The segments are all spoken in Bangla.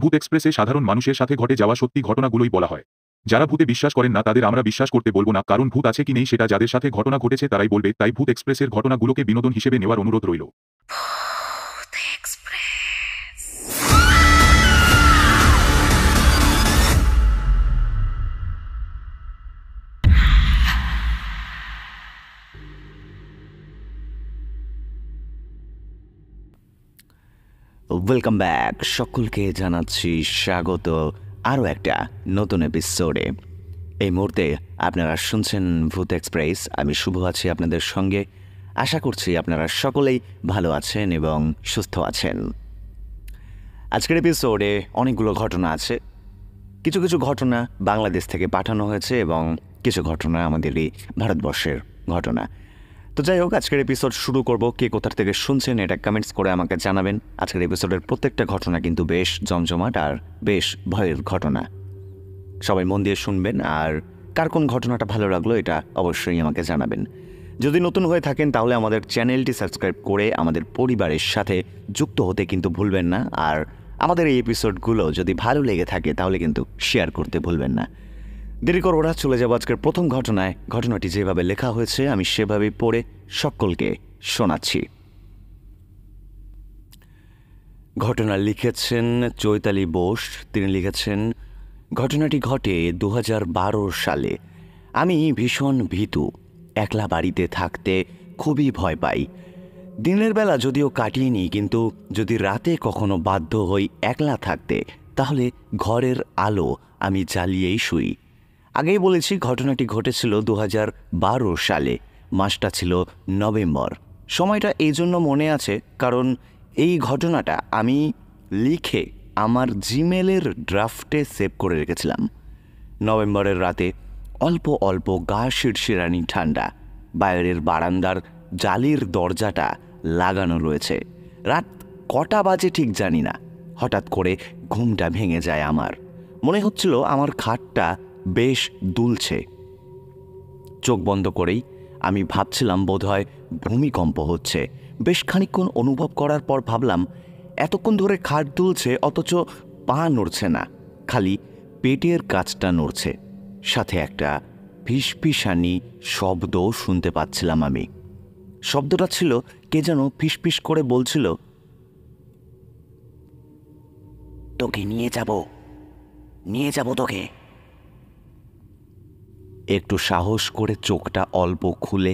ভূত এক্সপ্রেসে সাধারণ মানুষের সাথে ঘটে যাওয়া সত্যি ঘটনাগুলোই বলা হয়। যারা ভূতে বিশ্বাস করেন না তাদের আমরা বিশ্বাস করতে বলবো না, কারণ ভূত আছে কি নেই সেটা যাদের সাথে ঘটনা ঘটেছে তারাই বলবে। তাই ভূত এক্সপ্রেসের ঘটনাগুলোকে বিনোদন হিসেবে নেওয়ার অনুরোধ রইল। ওয়েলকাম ব্যাক, সকলকে জানাচ্ছি স্বাগত আরও একটা নতুন এপিসোডে। এই মুহূর্তে আপনারা শুনছেন ভূত এক্সপ্রেস। আমি শুভ আছি আপনাদের সঙ্গে। আশা করছি আপনারা সকলেই ভালো আছেন এবং সুস্থ আছেন। আজকের এপিসোডে অনেকগুলো ঘটনা আছে। কিছু কিছু ঘটনা বাংলাদেশ থেকে পাঠানো হয়েছে এবং কিছু ঘটনা আমাদের এই ভারতবর্ষের ঘটনা। তো যাই হোক, আজকের এপিসোড শুরু করব। কে কোথা থেকে শুনছেন এটা কমেন্টস করে আমাকে জানাবেন। আজকের এপিসোডের প্রত্যেকটা ঘটনা কিন্তু বেশ জমজমাট আর বেশ ভয়ের ঘটনা। সবাই মন দিয়ে শুনবেন, আর কার কোন ঘটনাটা ভালো লাগলো এটা অবশ্যই আমাকে জানাবেন। যদি নতুন হয়ে থাকেন তাহলে আমাদের চ্যানেলটি সাবস্ক্রাইব করে আমাদের পরিবারের সাথে যুক্ত হতে কিন্তু ভুলবেন না। আর আমাদের এই এপিসোডগুলো যদি ভালো লেগে থাকে তাহলে কিন্তু শেয়ার করতে ভুলবেন না। দেরি করব না, চলে যাব আজকের প্রথম ঘটনায়। ঘটনাটি যেভাবে লেখা হয়েছে আমি সেভাবেই পড়ে সকলকে শোনাচ্ছি। ঘটনা লিখেছেন চৈতালি বোস। তিনি লিখেছেন, ঘটনাটি ঘটে 2012 সালে। আমি ভীষণ ভীতু। একলা বাড়িতে থাকতে খুবই ভয় পাই। দিনের বেলা যদিও কাটিয়ে কিন্তু যদি রাতে কখনো বাধ্য হই একলা থাকতে তাহলে ঘরের আলো আমি জ্বালিয়েই শুই। আগেই বলেছি ঘটনাটি ঘটেছিল 2012 সালে। মাসটা ছিল নভেম্বর। সময়টা এই জন্য মনে আছে কারণ এই ঘটনাটা আমি লিখে আমার জিমেলের ড্রাফটে সেভ করে রেখেছিলাম। নভেম্বরের রাতে অল্প অল্প গা শিরশিরানি ঠান্ডা। বাইরের বারান্দার জালির দরজাটা লাগানো রয়েছে। রাত কটা বাজে ঠিক জানি না। হঠাৎ করে ঘুমটা ভেঙে যায় আমার। মনে হচ্ছিল আমার খাটটা বেশ দুলছে। চোখ বন্ধ করেই আমি ভাবছিলাম বোধহয় ভূমিকম্প হচ্ছে। বেশ খানিকক্ষণ অনুভব করার পর ভাবলাম এতক্ষণ ধরে খাট দুলছে অথচ পা নড়ছে না, খালি পেটের কাছটা নড়ছে। সাথে একটা ফিসফিসানি শব্দও শুনতে পাচ্ছিলাম আমি। শব্দটা ছিল কে যেন ফিসফিস করে বলছিল, তোকে নিয়ে যাব তোকে। একটু সাহস করে চোখটা অল্প খুলে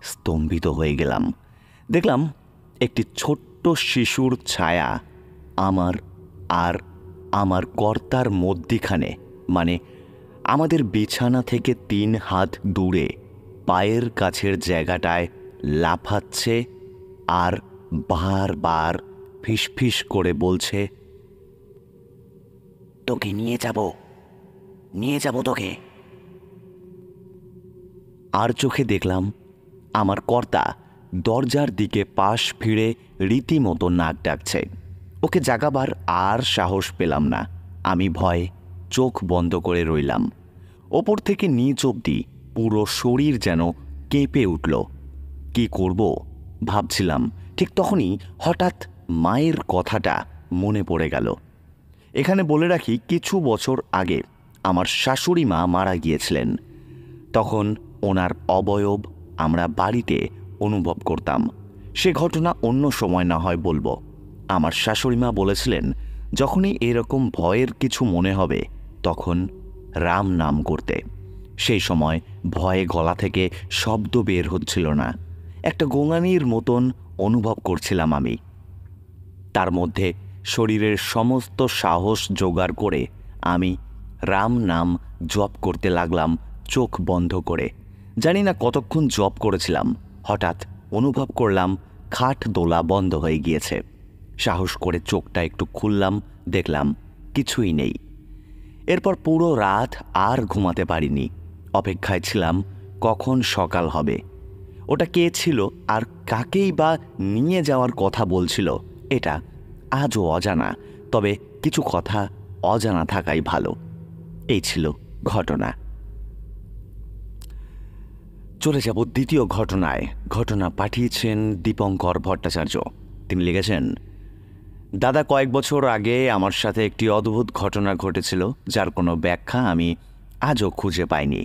স্তম্ভিত হয়ে গেলাম। দেখলাম একটি ছোট্ট শিশুর ছায়া আমার আর আমার কর্তার মধ্যিখানে, মানে আমাদের বিছানা থেকে 3 হাত দূরে পায়ের কাছের জায়গাটায় লাফাচ্ছে আর বারবার ফিসফিস করে বলছে, তোকে নিয়ে যাব তোকে। আর চোখে দেখলাম আমার কর্তা দরজার দিকে পাশ ফিরে রীতিমতো নাক ডাকছে। ওকে জাগাবার আর সাহস পেলাম না। আমি ভয়ে চোখ বন্ধ করে রইলাম। ওপর থেকে নিচ অবধি পুরো শরীর যেন কেঁপে উঠল। কি করব ভাবছিলাম, ঠিক তখনই হঠাৎ মায়ের কথাটা মনে পড়ে গেল। এখানে বলে রাখি, কিছু বছর আগে আমার শাশুড়ি মা মারা গিয়েছিলেন। তখন ওনার অবয়ব আমরা বাড়িতে অনুভব করতাম। সে ঘটনা অন্য সময় না হয় বলবো। আমার শাশুড়ি মা বলেছিলেন যখনই এরকম ভয়ের কিছু মনে হবে তখন রাম নাম করতে। সেই সময় ভয়ে গলা থেকে শব্দ বের হচ্ছিল না। একটা গোঙানির মতন অনুভব করছিলাম আমি। তার মধ্যে শরীরের সমস্ত সাহস জোগাড় করে আমি রাম নাম জপ করতে লাগলাম চোখ বন্ধ করে। জানি না কতক্ষণ জপ করেছিলাম। হঠাৎ অনুভব করলাম খাট দোলা বন্ধ হয়ে গিয়েছে। সাহস করে চোখটা একটু খুললাম, দেখলাম কিছুই নেই। এরপর পুরো রাত আর ঘুমাতে পারিনি। অপেক্ষায় ছিলাম কখন সকাল হবে। ওটা কে ছিল আর কাকেই বা নিয়ে যাওয়ার কথা বলছিল এটা আজও অজানা। তবে কিছু কথা অজানা থাকাই ভালো। এই ছিল ঘটনা। চলে যাব দ্বিতীয় ঘটনায়। ঘটনা পাঠিয়েছেন দীপঙ্কর ভট্টাচার্য। তিনি লিখেছেন, দাদা, কয়েক বছর আগে আমার সাথে একটি অদ্ভুত ঘটনা ঘটেছিল, যার কোনো ব্যাখ্যা আমি আজও খুঁজে পাইনি।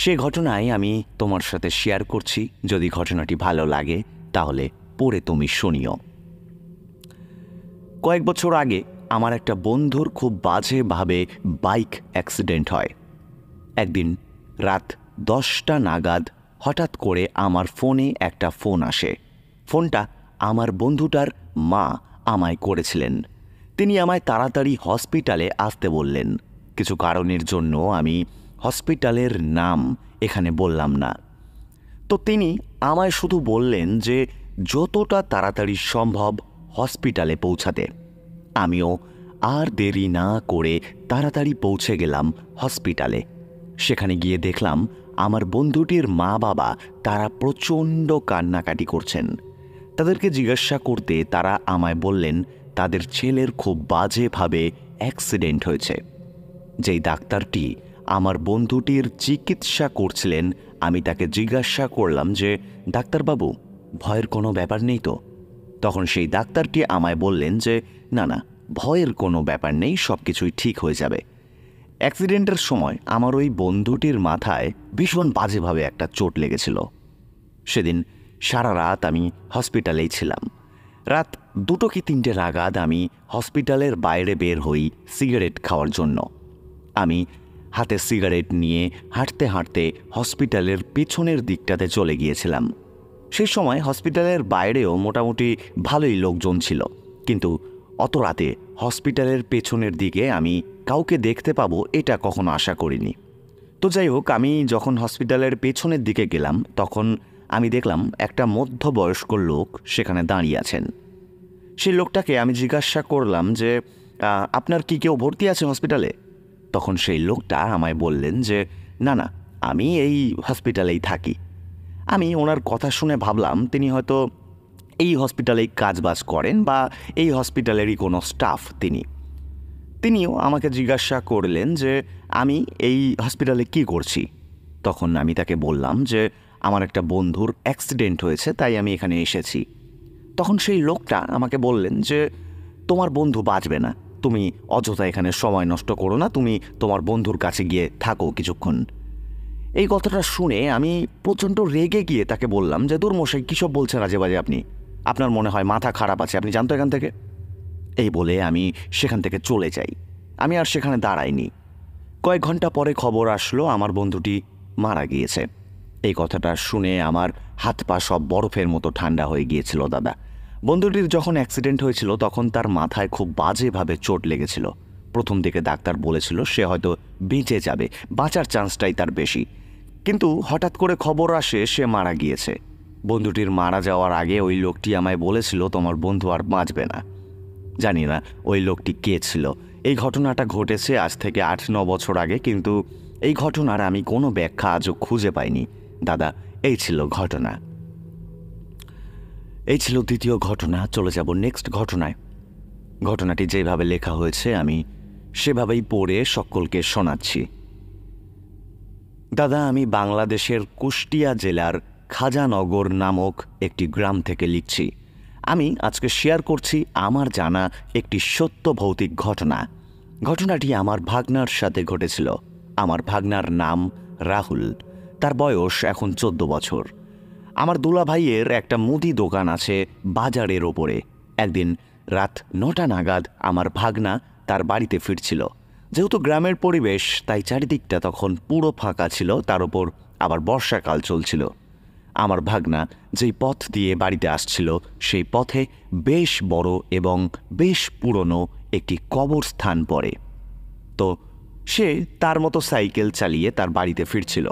সে ঘটনাই আমি তোমার সাথে শেয়ার করছি। যদি ঘটনাটি ভালো লাগে তাহলে পড়ে তুমি শুনিও। কয়েক বছর আগে আমার একটা বন্ধুর খুব বাজেভাবে বাইক অ্যাক্সিডেন্ট হয়। একদিন রাত 10টা নাগাদ হঠাৎ করে আমার ফোনে একটা ফোন আসে। ফোনটা আমার বন্ধুটার মা আমায় করেছিলেন। তিনি আমায় তাড়াতাড়ি হসপিটালে আসতে বললেন। কিছু কারণের জন্য আমি হসপিটালের নাম এখানে বললাম না। তো তিনি আমায় শুধু বললেন যে যতটা তাড়াতাড়ি সম্ভব হসপিটালে পৌঁছাতে। আমিও আর দেরি না করে তাড়াতাড়ি পৌঁছে গেলাম হসপিটালে। সেখানে গিয়ে দেখলাম আমার বন্ধুটির মা বাবা তারা প্রচণ্ড কান্নাকাটি করছেন। তাদেরকে জিজ্ঞাসা করতে তারা আমায় বললেন তাদের ছেলের খুব বাজেভাবে অ্যাক্সিডেন্ট হয়েছে। যেই ডাক্তারটি আমার বন্ধুটির চিকিৎসা করছিলেন, আমি তাকে জিজ্ঞাসা করলাম যে ডাক্তারবাবু, ভয়ের কোনো ব্যাপার নেই তো? তখন সেই ডাক্তারটি আমায় বললেন যে না না, ভয়ের কোনো ব্যাপার নেই, সব কিছুই ঠিক হয়ে যাবে। অ্যাক্সিডেন্টের সময় আমার ওই বন্ধুটির মাথায় ভীষণ বাজেভাবে একটা চোট লেগেছিল। সেদিন সারা রাত আমি হসপিটালেই ছিলাম। রাত 2টো কি 3টে নাগাদ আমি হসপিটালের বাইরে বের হই সিগারেট খাওয়ার জন্য। আমি হাতে সিগারেট নিয়ে হাঁটতে হাঁটতে হসপিটালের পেছনের দিকটাতে চলে গিয়েছিলাম। সেই সময় হসপিটালের বাইরেও মোটামুটি ভালোই লোকজন ছিল, কিন্তু অত রাতে হসপিটালের পেছনের দিকে আমি কাউকে দেখতে পাবো এটা কখনো আশা করিনি। তো যাই হোক, আমি যখন হসপিটালের পেছনের দিকে গেলাম তখন আমি দেখলাম একটা মধ্যবয়স্ক লোক সেখানে দাঁড়িয়ে আছেন। সেই লোকটাকে আমি জিজ্ঞাসা করলাম যে আপনার কি কেউ ভর্তি আছে হসপিটালে? তখন সেই লোকটা আমায় বললেন যে না না, আমি এই হসপিটালেই থাকি। আমি ওনার কথা শুনে ভাবলাম তিনি হয়তো এই হসপিটালেই কাজবাজ করেন বা এই হসপিটালেরই কোনো স্টাফ। তিনিও আমাকে জিজ্ঞাসা করলেন যে আমি এই হসপিটালে কি করছি। তখন আমি তাকে বললাম যে আমার একটা বন্ধুর অ্যাক্সিডেন্ট হয়েছে, তাই আমি এখানে এসেছি। তখন সেই লোকটা আমাকে বললেন যে তোমার বন্ধু বাঁচবে না, তুমি অযথা এখানে সময় নষ্ট করো না, তুমি তোমার বন্ধুর কাছে গিয়ে থাকো কিছুক্ষণ। এই কথাটা শুনে আমি প্রচণ্ড রেগে গিয়ে তাকে বললাম যে দূর মশাই, কী সব বলছেন আজে বাজে আপনি? আপনার মনে হয় মাথা খারাপ আছে, আপনি জানতো এখান থেকে। এই বলে আমি সেখান থেকে চলে যাই। আমি আর সেখানে দাঁড়াইনি। কয়েক ঘন্টা পরে খবর আসলো আমার বন্ধুটি মারা গিয়েছে। এই কথাটা শুনে আমার হাত পা সব বরফের মতো ঠান্ডা হয়ে গিয়েছিল দাদা। বন্ধুটির যখন অ্যাক্সিডেন্ট হয়েছিল তখন তার মাথায় খুব বাজেভাবে চোট লেগেছিল। প্রথম দিকে ডাক্তার বলেছিল সে হয়তো বেঁচে যাবে, বাঁচার চান্সটাই তার বেশি। কিন্তু হঠাৎ করে খবর আসে সে মারা গিয়েছে। বন্ধুটির মারা যাওয়ার আগে ওই লোকটি আমায় বলেছিল তোমার বন্ধু আর বাঁচবে না। জানি না ওই লোকটি কে ছিল। এই ঘটনাটা ঘটেছে আজ থেকে 8-9 বছর আগে, কিন্তু এই ঘটনার আমি কোনো ব্যাখ্যা আজও খুঁজে পাইনি। দাদা, এই ছিল ঘটনা। এই ছিল দ্বিতীয় ঘটনা। চলে যাব নেক্সট ঘটনায়। ঘটনাটি যেভাবে লেখা হয়েছে আমি সেভাবেই পড়ে সকলকে শোনাচ্ছি। দাদা, আমি বাংলাদেশের কুষ্টিয়া জেলার খাজানগর নামক একটি গ্রাম থেকে লিখছি। আমি আজকে শেয়ার করছি আমার জানা একটি সত্য ভৌতিক ঘটনা। ঘটনাটি আমার ভাগনার সাথে ঘটেছিল। আমার ভাগনার নাম রাহুল। তার বয়স এখন 14 বছর। আমার দুলাভাইয়ের একটা মুদি দোকান আছে বাজারের ওপরে। একদিন রাত 9টা নাগাদ আমার ভাগনা তার বাড়িতে ফিরছিল। যেহেতু গ্রামের পরিবেশ তাই চারিদিকটা তখন পুরো ফাঁকা ছিল, তার ওপর আবার বর্ষাকাল চলছিল। আমার ভাগনা যেই পথ দিয়ে বাড়িতে আসছিল সেই পথে বেশ বড় এবং বেশ পুরনো একটি কবরস্থান পড়ে। তো সে তার মতো সাইকেল চালিয়ে তার বাড়িতে ফিরছিল।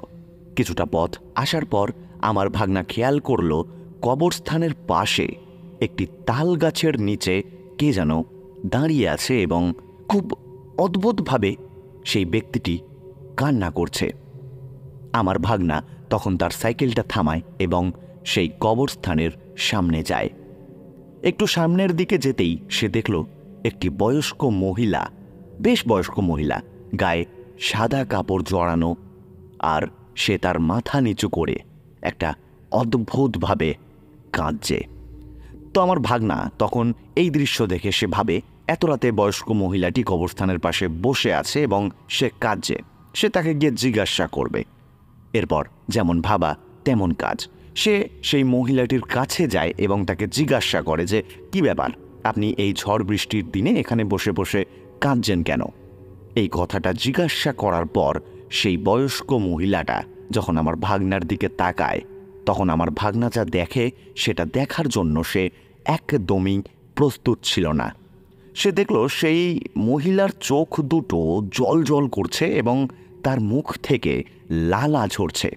কিছুটা পথ আসার পর আমার ভাগনা খেয়াল করল কবরস্থানের পাশে একটি তাল গাছের নিচে কে যেন দাঁড়িয়ে আছে এবং খুব অদ্ভুতভাবে সেই ব্যক্তিটি কান্না করছে। আমার ভাগনা তখন তার সাইকেলটা থামায় এবং সেই কবরস্থানের সামনে যায়। একটু সামনের দিকে যেতেই সে দেখল একটি বয়স্ক মহিলা, বেশ বয়স্ক মহিলা, গায়ে সাদা কাপড় জড়ানো, আর সে তার মাথা নিচু করে একটা অদ্ভুতভাবে কাঁদছে। তো আমার ভাগনা তখন এই দৃশ্য দেখে সে ভাবে এত রাতে বয়স্ক মহিলাটি কবরস্থানের পাশে বসে আছে এবং সে কাঁদছে, সে তাকে গিয়ে জিজ্ঞাসা করবে। এরপর যেমন ভাবা তেমন কাজ, সে সেই মহিলাটির কাছে যায় এবং তাকে জিজ্ঞাসা করে যে কি ব্যাপার, আপনি এই ঝড় বৃষ্টির দিনে এখানে বসে বসে কাঁদছেন কেন? এই কথাটা জিজ্ঞাসা করার পর সেই বয়স্ক মহিলাটা যখন আমার ভাগনার দিকে তাকায়, তখন আমার ভাগনা যা দেখে সেটা দেখার জন্য সে একদমই প্রস্তুত ছিল না। সে দেখল সেই মহিলার চোখ দুটো জল জল করছে এবং তার মুখ থেকে লালা ঝরছে।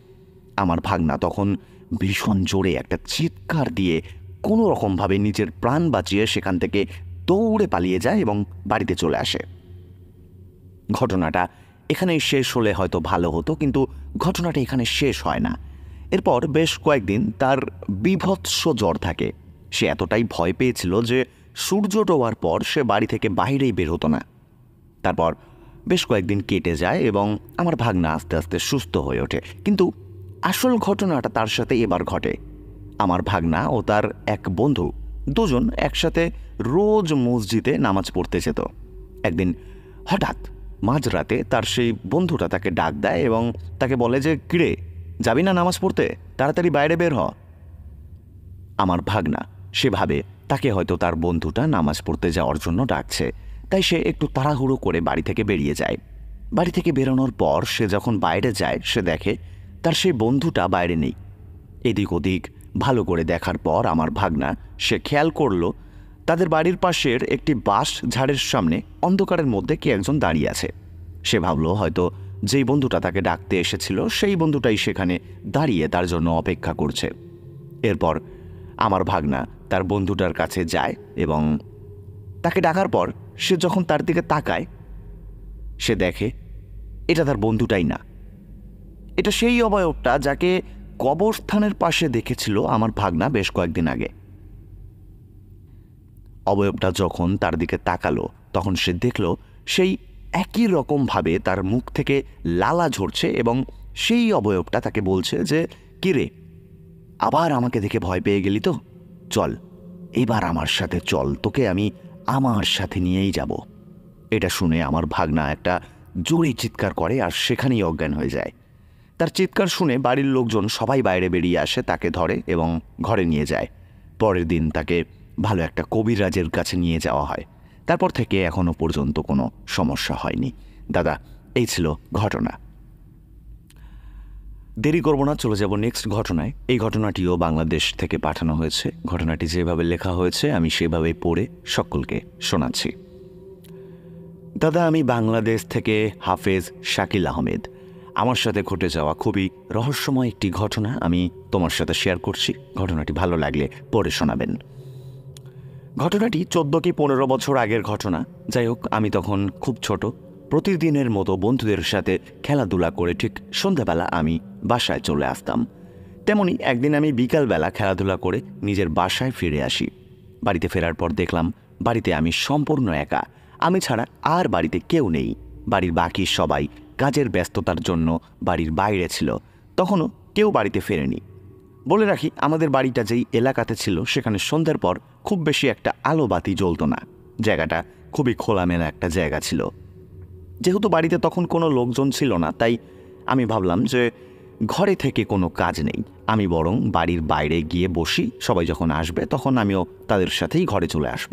আমার ভাগনা তখন ভীষণ জোরে একটা চিৎকার দিয়ে কোনো রকমভাবে নিজের প্রাণ বাঁচিয়ে সেখান থেকে দৌড়ে পালিয়ে যায় এবং বাড়িতে চলে আসে। ঘটনাটা এখানেই শেষ হলে হয়তো ভালো হতো, কিন্তু ঘটনাটা এখানে শেষ হয় না। এরপর বেশ কয়েকদিন তার বীভৎস জ্বর থাকে। সে এতটাই ভয় পেয়েছিল যে সূর্য ডোবার পর সে বাড়ি থেকে বাইরেই বের হতো না। তারপর বেশ কয়েকদিন কেটে যায় এবং আমার ভাগনা আস্তে আস্তে সুস্থ হয়ে ওঠে। কিন্তু আসল ঘটনাটা তার সাথে এবার ঘটে। আমার ভাগনা ও তার এক বন্ধু দুজন একসাথে রোজ মসজিদে নামাজ পড়তে যেত। একদিন হঠাৎ মাঝরাতে তার সেই বন্ধুটা তাকে ডাক দেয় এবং তাকে বলে যে কিরে, যাবি না নামাজ পড়তে? তাড়াতাড়ি বাইরে বের হ। আমার ভাগনা সেভাবে তাকে হয়তো তার বন্ধুটা নামাজ পড়তে যাওয়ার জন্য ডাকছে, তাই সে একটু তাড়াহুড়ো করে বাড়ি থেকে বেরিয়ে যায়। বাড়ি থেকে বেরোনোর পর সে যখন বাইরে যায় সে দেখে তার সেই বন্ধুটা বাইরে নেই। এদিক ওদিক ভালো করে দেখার পর আমার ভাগনা সে খেয়াল করল তাদের বাড়ির পাশের একটি বাঁশ ঝাড়ের সামনে অন্ধকারের মধ্যে কে একজন দাঁড়িয়ে আছে। সে ভাবল হয়তো যেই বন্ধুটা তাকে ডাকতে এসেছিল সেই বন্ধুটাই সেখানে দাঁড়িয়ে তার জন্য অপেক্ষা করছে। এরপর আমার ভাগনা তার বন্ধুটার কাছে যায় এবং তাকে ডাকার পর সে যখন তার দিকে তাকায় সে দেখে এটা তার বন্ধুটাই না, এটা সেই অবয়বটা যাকে কবরস্থানের পাশে দেখেছিল আমার ভাগনা বেশ কয়েকদিন আগে। অবয়বটা যখন তার দিকে তাকালো তখন সে দেখল সেই একই রকমভাবে তার মুখ থেকে লালা ঝরছে এবং সেই অবয়বটা তাকে বলছে যে কিরে, আবার আমাকে দেখে ভয় পেয়ে গেলি তো? চল এবার আমার সাথে চল, তোকে আমি আমার সাথে নিয়েই যাব। এটা শুনে আমার ভাগনা একটা জোরে চিৎকার করে আর সেখানেই অজ্ঞান হয়ে যায়। তার চিৎকার শুনে বাড়ির লোকজন সবাই বাইরে বেরিয়ে আসে, তাকে ধরে এবং ঘরে নিয়ে যায়। পরের দিন তাকে ভালো একটা কবিরাজের কাছে নিয়ে যাওয়া হয়। তারপর থেকে এখনো পর্যন্ত কোনো সমস্যা হয়নি। দাদা, এই ছিল ঘটনা। দেরি করব না, চলে যাব নেক্সট ঘটনায়। এই ঘটনাটিও বাংলাদেশ থেকে পাঠানো হয়েছে। ঘটনাটি যেভাবে লেখা হয়েছে আমি সেভাবেই পড়ে সকলকে শোনাচ্ছি। দাদা, আমি বাংলাদেশ থেকে হাফেজ শাকিল আহমেদ। আমার সাথে ঘটে যাওয়া খুবই রহস্যময় একটি ঘটনা আমি তোমার সাথে শেয়ার করছি। ঘটনাটি ভালো লাগলে পড়ে শোনাবেন। ঘটনাটি 14 কি 15 বছর আগের ঘটনা। যাই হোক, আমি তখন খুব ছোট। প্রতিদিনের মতো বন্ধুদের সাথে খেলাধুলা করে ঠিক সন্ধ্যাবেলা আমি বাসায় চলে আসতাম। তেমনি একদিন আমি বিকালবেলা খেলাধুলা করে নিজের বাসায় ফিরে আসি। বাড়িতে ফেরার পর দেখলাম বাড়িতে আমি সম্পূর্ণ একা। আমি ছাড়া আর বাড়িতে কেউ নেই। বাড়ির বাকি সবাই কাজের ব্যস্ততার জন্য বাড়ির বাইরে ছিল। তখনও কেউ বাড়িতে ফেরেনি। বলে রাখি, আমাদের বাড়িটা যেই এলাকাতে ছিল সেখানে সন্ধ্যার পর খুব বেশি একটা আলো বাতি জ্বলত না। জায়গাটা খুবই খোলামেলা একটা জায়গা ছিল। যেহেতু বাড়িতে তখন কোনো লোকজন ছিল না, তাই আমি ভাবলাম যে ঘরে থেকে কোনো কাজ নেই, আমি বরং বাড়ির বাইরে গিয়ে বসি। সবাই যখন আসবে তখন আমিও তাদের সাথেই ঘরে চলে আসব।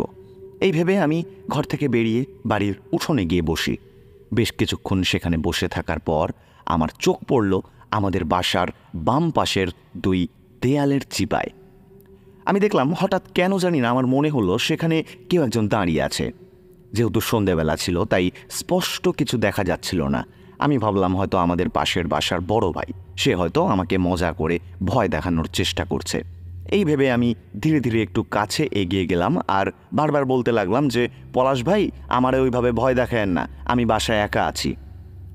এই ভেবে আমি ঘর থেকে বেরিয়ে বাড়ির উঠোনে গিয়ে বসি। বেশ কিছুক্ষণ সেখানে বসে থাকার পর আমার চোখ পড়ল আমাদের বাসার বাম পাশের দুই দেয়ালের চিপায়। আমি দেখলাম হঠাৎ কেন জানি না আমার মনে হলো সেখানে কেউ একজন দাঁড়িয়ে আছে। যেহেতু সন্ধেবেলা ছিল তাই স্পষ্ট কিছু দেখা যাচ্ছিল না। আমি ভাবলাম হয়তো আমাদের পাশের বাসার বড় ভাই, সে হয়তো আমাকে মজা করে ভয় দেখানোর চেষ্টা করছে। এই ভেবে আমি ধীরে ধীরে একটু কাছে এগিয়ে গেলাম আর বারবার বলতে লাগলাম যে পলাশ ভাই, আমারে ওইভাবে ভয় দেখায়েন না, আমি বাসায় একা আছি।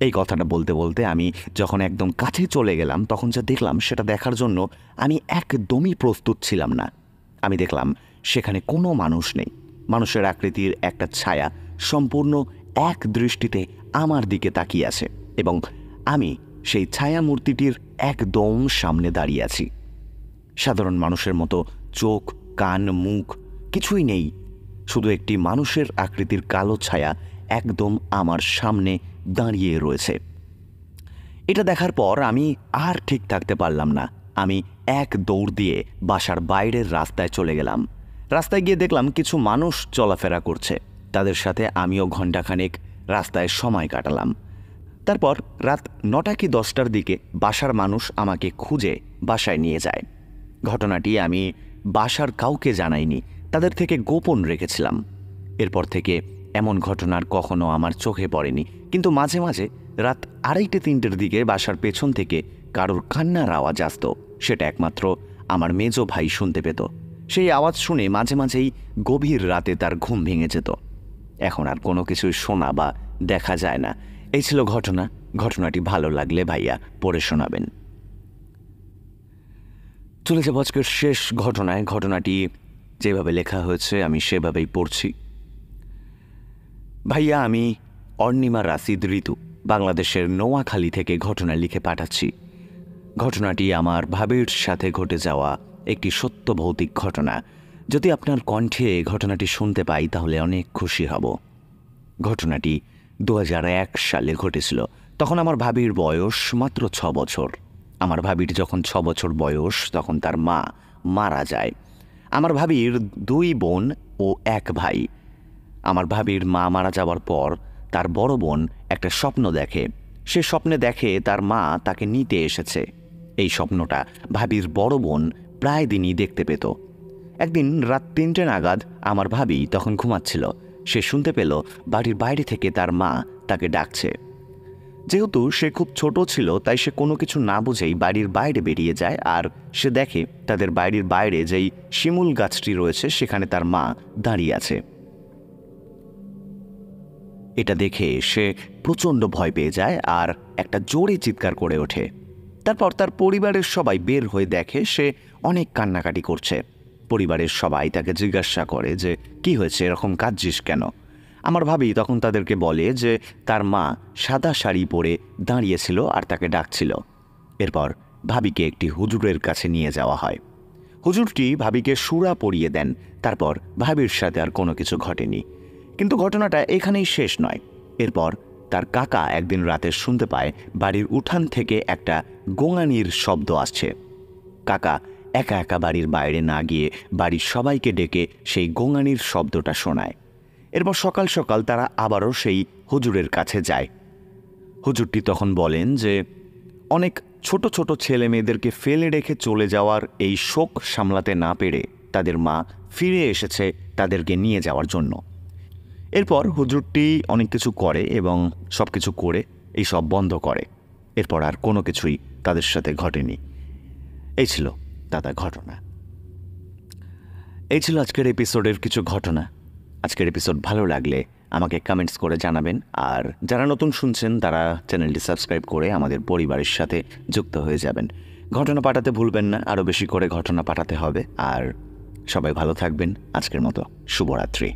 এই কথাটা বলতে বলতে আমি যখন একদম কাছে চলে গেলাম তখন যা দেখলাম সেটা দেখার জন্য আমি একদমই প্রস্তুত ছিলাম না। আমি দেখলাম সেখানে কোনো মানুষ নেই। মানুষের আকৃতির একটা ছায়া সম্পূর্ণ এক দৃষ্টিতে আমার দিকে তাকিয়ে আছে এবং আমি সেই ছায়া মূর্তিটির একদম সামনে দাঁড়িয়ে আছি। সাধারণ মানুষের মতো চোখ কান মুখ কিছুই নেই, শুধু একটি মানুষের আকৃতির কালো ছায়া একদম আমার সামনে দাঁড়িয়ে রয়েছে। এটা দেখার পর আমি আর ঠিক থাকতে পারলাম না। আমি এক দৌড় দিয়ে বাসার বাইরের রাস্তায় চলে গেলাম। রাস্তায় গিয়ে দেখলাম কিছু মানুষ চলাফেরা করছে, তাদের সাথে আমিও ঘণ্টাখানেক রাস্তায় সময় কাটালাম। তারপর রাত 9টা কি 10টার দিকে বাসার মানুষ আমাকে খুঁজে বাসায় নিয়ে যায়। ঘটনাটি আমি বাসার কাউকে জানাইনি, তাদের থেকে গোপন রেখেছিলাম। এরপর থেকে এমন ঘটনার কখনো আমার চোখে পড়েনি, কিন্তু মাঝে মাঝে রাত 2:30-3টের দিকে বাসার পেছন থেকে কারোর কান্নার আওয়াজ আসত। সেটা একমাত্র আমার মেজো ভাই শুনতে পেত। সেই আওয়াজ শুনে মাঝে মাঝেই গভীর রাতে তার ঘুম ভেঙে যেত। এখন আর কোনো কিছুই শোনা বা দেখা যায় না। এই ছিল ঘটনা। ঘটনাটি ভালো লাগলে ভাইয়া পড়ে শোনাবেন। চলে যাব আজকের শেষ ঘটনায়। ঘটনাটি যেভাবে লেখা হয়েছে আমি সেভাবেই পড়ছি। ভাইয়া, আমি অর্ণিমা রাশিদ ঋতু, বাংলাদেশের নোয়াখালী থেকে ঘটনা লিখে পাঠাচ্ছি। ঘটনাটি আমার ভাবির সাথে ঘটে যাওয়া একটি সত্য ভৌতিক ঘটনা। যদি আপনার কণ্ঠে ঘটনাটি শুনতে পাই তাহলে অনেক খুশি হব। ঘটনাটি 2001 সালে ঘটেছিল। তখন আমার ভাবির বয়স মাত্র 6 বছর। আমার ভাবির যখন 6 বছর বয়স তখন তার মা মারা যায়। আমার ভাবির 2 বোন ও 1 ভাই। আমার ভাবির মা মারা যাওয়ার পর তার বড় বোন একটা স্বপ্ন দেখে। সে স্বপ্নে দেখে তার মা তাকে নিতে এসেছে। এই স্বপ্নটা ভাবির বড় বোন প্রায় দিনই দেখতে পেত। একদিন রাত 3টে নাগাদ আমার ভাবি তখন ঘুমাচ্ছিল। সে শুনতে পেল বাড়ির বাইরে থেকে তার মা তাকে ডাকছে। যেহেতু সে খুব ছোট ছিল তাই সে কোনো কিছু না বুঝেই বাড়ির বাইরে বেরিয়ে যায়, আর সে দেখে তাদের বাড়ির বাইরে যেই শিমুল গাছটি রয়েছে সেখানে তার মা দাঁড়িয়ে আছে। এটা দেখে সে প্রচণ্ড ভয় পেয়ে যায় আর একটা জোরে চিৎকার করে ওঠে। তারপর তার পরিবারের সবাই বের হয়ে দেখে সে অনেক কান্নাকাটি করছে। পরিবারের সবাই তাকে জিজ্ঞাসা করে যে কি হয়েছে, এরকম কাঁদছিস কেন? আমার ভাবি তখন তাদেরকে বলে যে তার মা সাদা শাড়ি পরে দাঁড়িয়েছিল আর তাকে ডাকছিল। এরপর ভাবিকে একটি হুজুরের কাছে নিয়ে যাওয়া হয়। হুজুরটি ভাবিকে সূরা পড়িয়ে দেন। তারপর ভাবির সাথে আর কোনো কিছু ঘটেনি। কিন্তু ঘটনাটা এখানেই শেষ নয়। এরপর তার কাকা একদিন রাতে শুনতে পায় বাড়ির উঠান থেকে একটা গোঙানির শব্দ আসছে। কাকা একা একা বাড়ির বাইরে না গিয়ে বাড়ির সবাইকে ডেকে সেই গোঙানির শব্দটা শোনায়। এরপর সকাল সকাল তারা আবারও সেই হুজুরের কাছে যায়। হুজুরটি তখন বলেন যে অনেক ছোট ছোট ছেলে মেয়েদেরকে ফেলে রেখে চলে যাওয়ার এই শোক সামলাতে না পেরে তাদের মা ফিরে এসেছে তাদেরকে নিয়ে যাওয়ার জন্য। এরপর হুজুরটি অনেক কিছু করে এবং সব কিছু করে এই সব বন্ধ করে। এরপর আর কোনো কিছুই তাদের সাথে ঘটেনি। এই ছিল দাদা ঘটনা। এই ছিল আজকের এপিসোডের কিছু ঘটনা। আজকের এপিসোড ভালো লাগলে আমাকে কমেন্টস করে জানাবেন, আর যারা নতুন শুনছেন তারা চ্যানেলটি সাবস্ক্রাইব করে আমাদের পরিবারের সাথে যুক্ত হয়ে যাবেন। ঘটনা পাঠাতে ভুলবেন না, আরও বেশি করে ঘটনা পাঠাতে হবে। আর সবাই ভালো থাকবেন। আজকের মতো শুভরাত্রি।